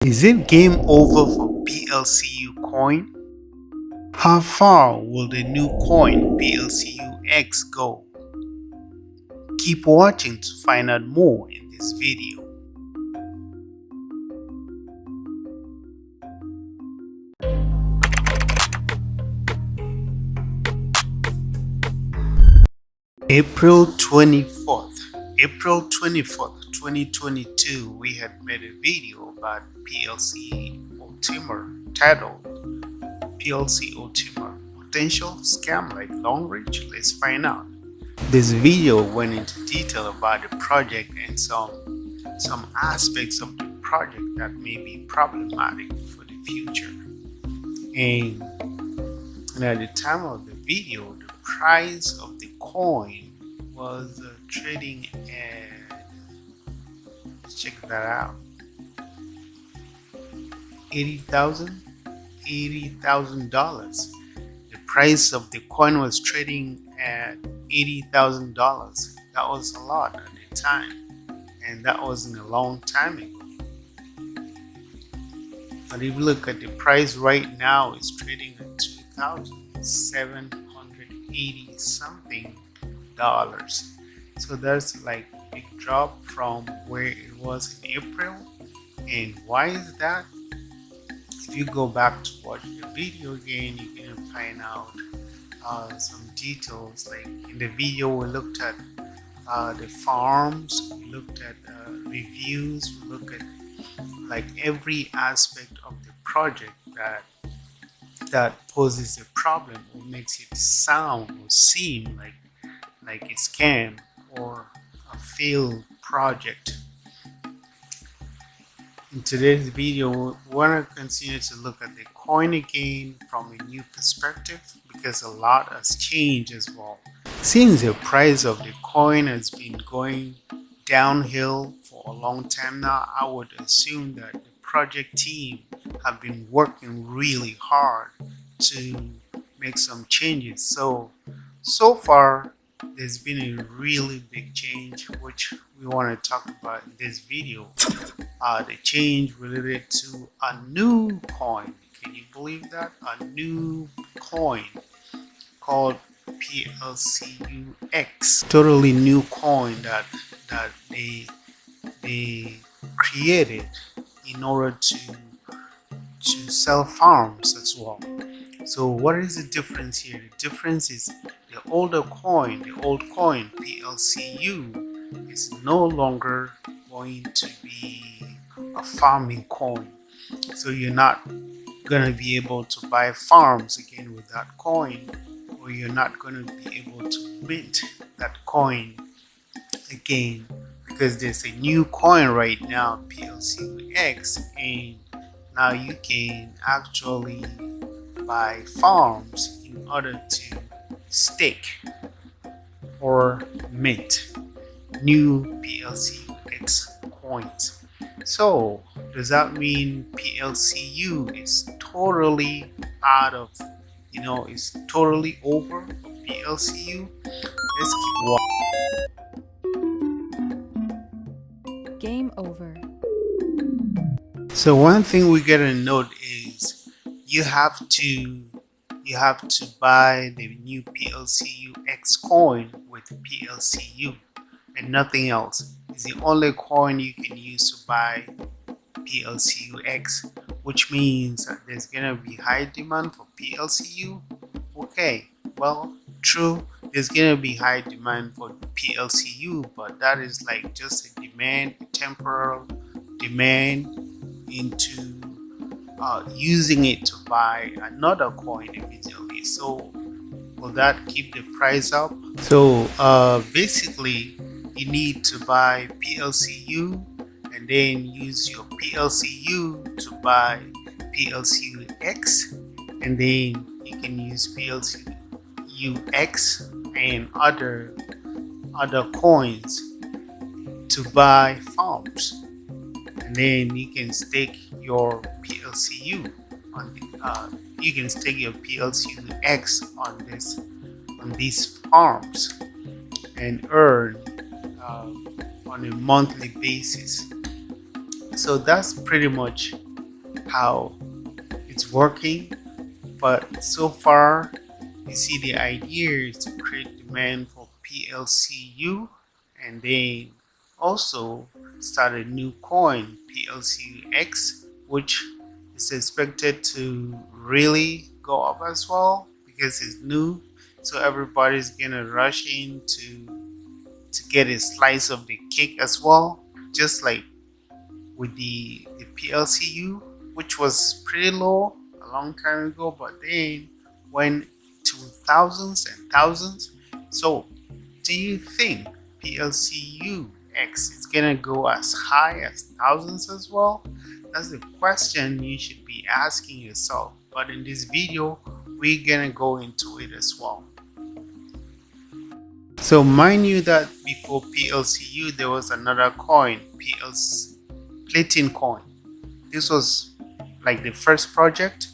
Is it game over for PLCU coin? How far will the new coin PLCUX go? Keep watching to find out more in this video. April 24th, 2022, we had made a video about PLCUPRO titled PLCUPRO Potential Scam Like Long Reach. Let's find out. This video went into detail about the project and some aspects of the project that may be problematic for the future. And at the time of the video, the price of the coin was trading at, let's check that out, $80,000. The price of the coin was trading at $80,000. That was a lot at the time, and that wasn't a long time ago. But if you look at the price right now, it's trading at $2,780 something dollars. So that's like a big drop from where it was in April. And why is that? If you go back to watch the video again, you can find out some details. Like in the video, we looked at the farms, we looked at reviews, we looked at like every aspect of the project that poses a problem or makes it sound or seem like a scam or a failed project. In today's video, we want to continue to look at the coin again from a new perspective, because a lot has changed as well. Since the price of the coin has been going downhill for a long time now, I would assume that the project team have been working really hard to make some changes. So far, there's been a really big change which we want to talk about in this video. The change related to a new coin. Can you believe that? A new coin called PLCUX. Totally new coin that they created in order to sell farms as well. So what is the difference here? The difference is the old coin PLCU is no longer going to be a farming coin. So you're not going to be able to buy farms again with that coin, or you're not going to be able to mint that coin again, because there's a new coin right now, PLCUX, and now you can actually buy farms in order to stake or mint new PLCUX coins. So does that mean PLCU is totally out of, is totally over for PLCU? Let's keep watching. Game over. So one thing we gotta note is you have to buy the new PLCUX coin with PLCU and nothing else. It's the only coin you can use to buy PLCUX, which means that there's gonna be high demand for PLCU. Okay, well, true, there's gonna be high demand for PLCU, but that is like just a demand, a temporal demand into using it to buy another coin immediately. So will that keep the price up? So basically you need to buy PLCU and then use your PLCU to buy PLCUX, and then you can use PLCUX and other coins to buy farms, and then you can stake your PLCU on you can stake your PLCUX on these farms and earn on a monthly basis. So that's pretty much how it's working. But so far, you see the idea is to create demand for PLCU and then also start a new coin, PLCUX, which is expected to really go up as well because it's new. So everybody's gonna rush in to get a slice of the cake as well, just like with the PLCU, which was pretty low a long time ago, but then went to thousands and thousands. So, do you think PLCUX is gonna go as high as thousands as well? That's the question you should be asking yourself. But in this video, we're gonna go into it as well. So mind you that before PLCU there was another coin, PLC Platin coin. This was like the first project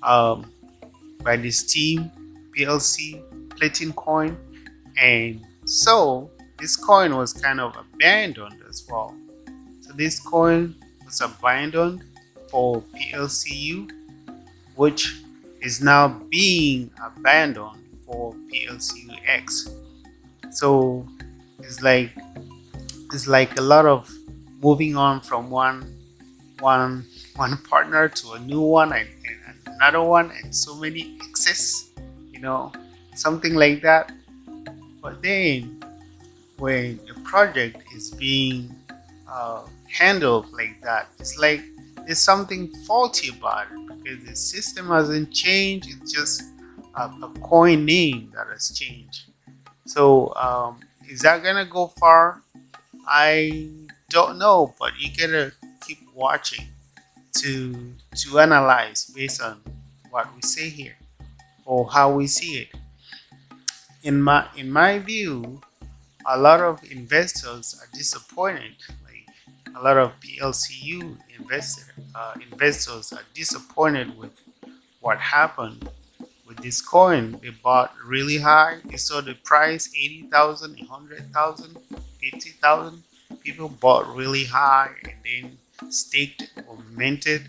by this team, PLC Platin coin, and so this coin was kind of abandoned as well. So this coin was abandoned for PLCU, which is now being abandoned for PLCUX. So it's like a lot of moving on from one partner to a new one and another one, and so many excess, something like that. But then when a project is being handled like that, it's like there's something faulty about it because the system hasn't changed. It's just a coin name that has changed. So is that gonna go far? I don't know, but you gotta keep watching to analyze based on what we say here or how we see it. In my view, a lot of investors are disappointed. Like a lot of PLCU investors are disappointed with what happened with this coin. They bought really high. They saw the price 80,000, 100,000, 50,000. People bought really high and then staked or minted.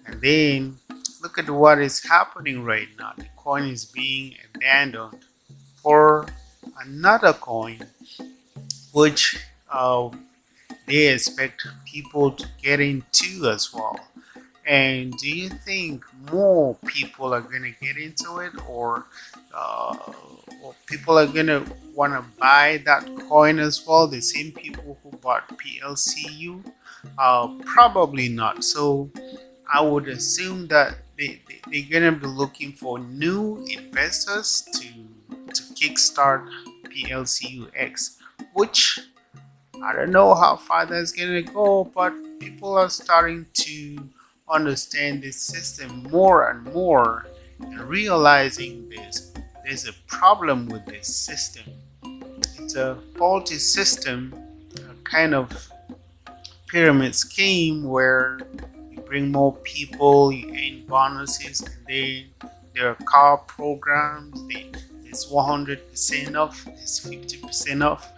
And then look at what is happening right now. The coin is being abandoned for another coin, which they expect people to get into as well. And do you think more people are going to get into it, or people are going to want to buy that coin as well? The same people who bought PLCU? Probably not. So I would assume that they're going to be looking for new investors to kickstart PLCUX, which I don't know how far that's going to go, but people are starting to understand this system more and more and realizing there's a problem with this system. It's a faulty system, a kind of pyramid scheme where you bring more people, you earn bonuses, and then there are car programs. There's 100% off, there's 50% off.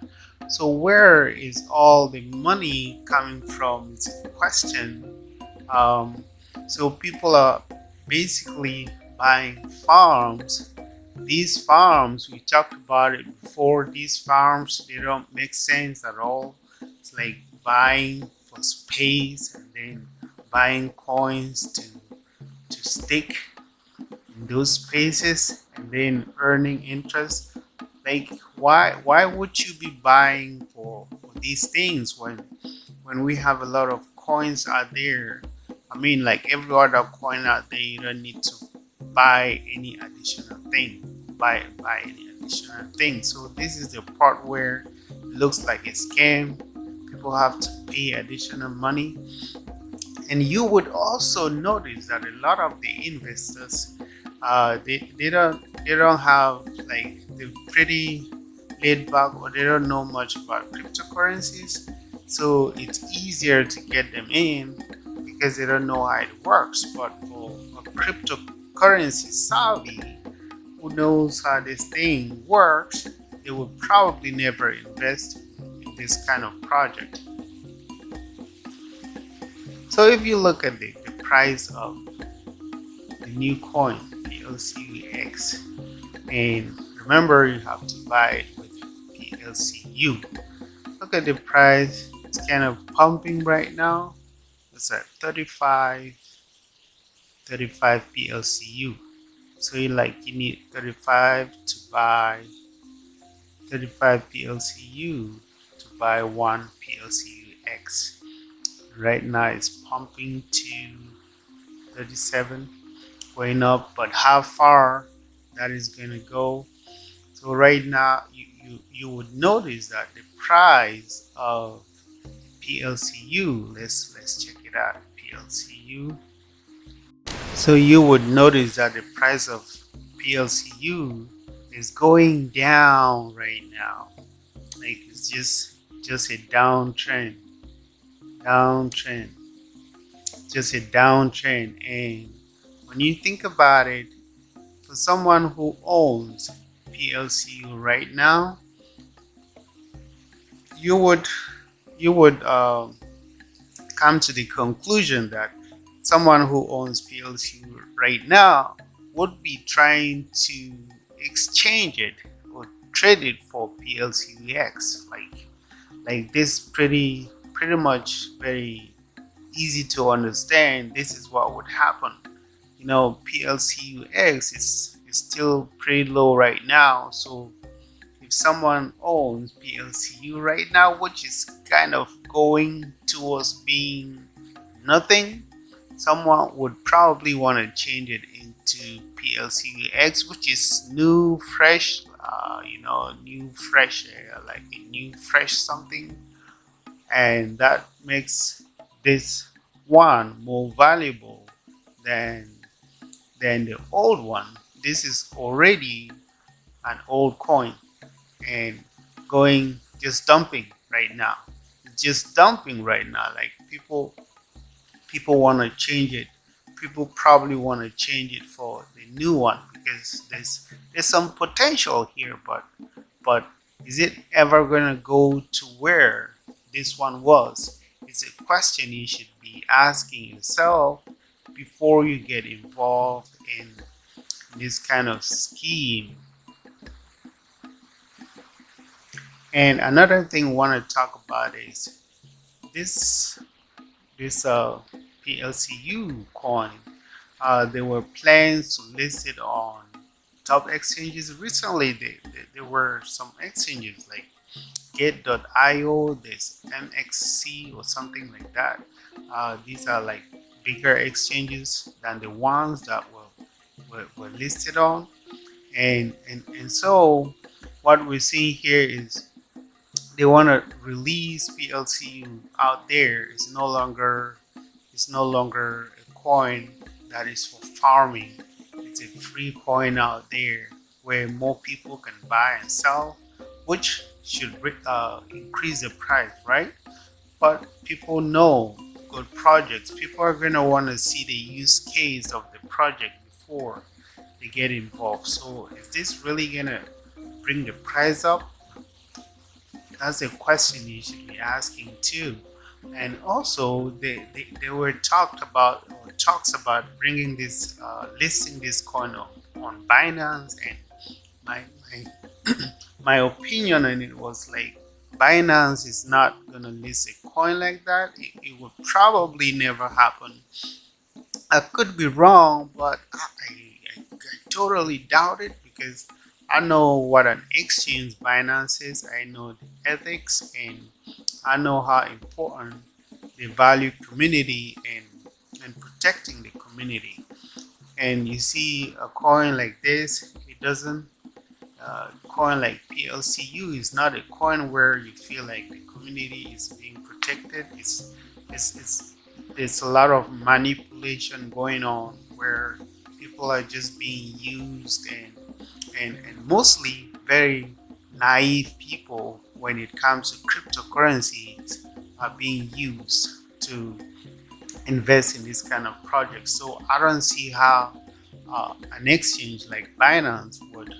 So where is all the money coming from? It's a question. So people are basically buying farms. These farms, we talked about it before, these farms, they don't make sense at all. It's like buying for space and then buying coins to stick in those spaces and then earning interest. Like why would you be buying for these things when we have a lot of coins out there? I mean, like every other coin out there, you don't need to buy any additional thing. Buy any additional thing. So this is the part where it looks like a scam. People have to pay additional money. And you would also notice that a lot of the investors, they don't have, like, they're pretty laid back, or they don't know much about cryptocurrencies. So it's easier to get them in because they don't know how it works. But for a cryptocurrency savvy who knows how this thing works, they would probably never invest in this kind of project. So if you look at the price of the new coin PLCUX. And remember, you have to buy it with PLCU. Look at the price, it's kind of pumping right now. It's at 35 PLCU. So you need 35 to buy 35 PLCU to buy one PLCUX. Right now it's pumping to 37, going up, but how far that is going to go? So right now you would notice that the price of PLCU, let's check it out, PLCU. So you would notice that the price of PLCU is going down right now. Like it's just a downtrend, just a downtrend. And when you think about it, for someone who owns PLCU right now, you would come to the conclusion that someone who owns PLCU right now would be trying to exchange it or trade it for PLCUX. Like this, pretty much very easy to understand. This is what would happen. You know, PLCUX is still pretty low right now. So if someone owns PLCU right now, which is kind of going towards being nothing, someone would probably want to change it into PLCUX, which is new, fresh, new, fresh, like a new, fresh something. And that makes this one more valuable than the old one. This is already an old coin and just dumping right now. It's just dumping right now. Like people want to change it. People probably want to change it for the new one because there's some potential here, but is it ever gonna go to where this one was? It's a question you should be asking yourself before you get involved in this kind of scheme. And another thing I want to talk about is this PLCU coin. There were plans to list it on top exchanges. Recently, there were some exchanges like Gate.io, there's MXC or something like that. These are like bigger exchanges than the ones that were listed on. And so what we're seeing here is they want to release PLCU out there. It's no longer a coin that is for farming. It's a free coin out there where more people can buy and sell, which should increase the price, right? But people know good projects. People are going to want to see the use case of the project before they get involved. So is this really going to bring the price up? That's a question you should be asking too. And also they were talks about bringing this listing this coin on Binance, and my my opinion on it was like Binance is not gonna list a coin like that. It would probably never happen. I could be wrong, but I totally doubt it because I know what an exchange Binance is. I know the ethics, and I know how important they value community and protecting the community. And you see a coin like this, it doesn't. Coin like PLCU is not a coin where you feel like the community is being protected. There's a lot of manipulation going on where people are just being used, and mostly very naive people when it comes to cryptocurrencies are being used to invest in this kind of project. So I don't see how an exchange like Binance would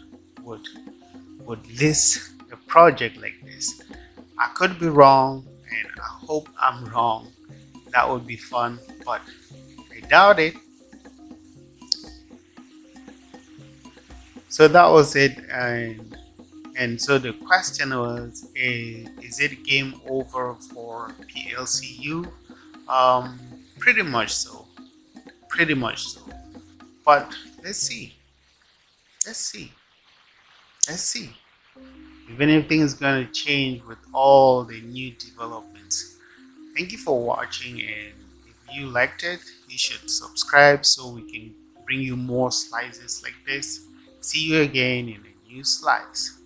list a project like this. I could be wrong, and I hope I'm wrong. That would be fun, but I doubt it. So that was it, and so the question was, is it game over for PLCU? Pretty much so. Pretty much so. But let's see. Let's see. Let's see. If anything is going to change with all the new developments. Thank you for watching, and if you liked it, you should subscribe so we can bring you more slices like this. See you again in a new slice.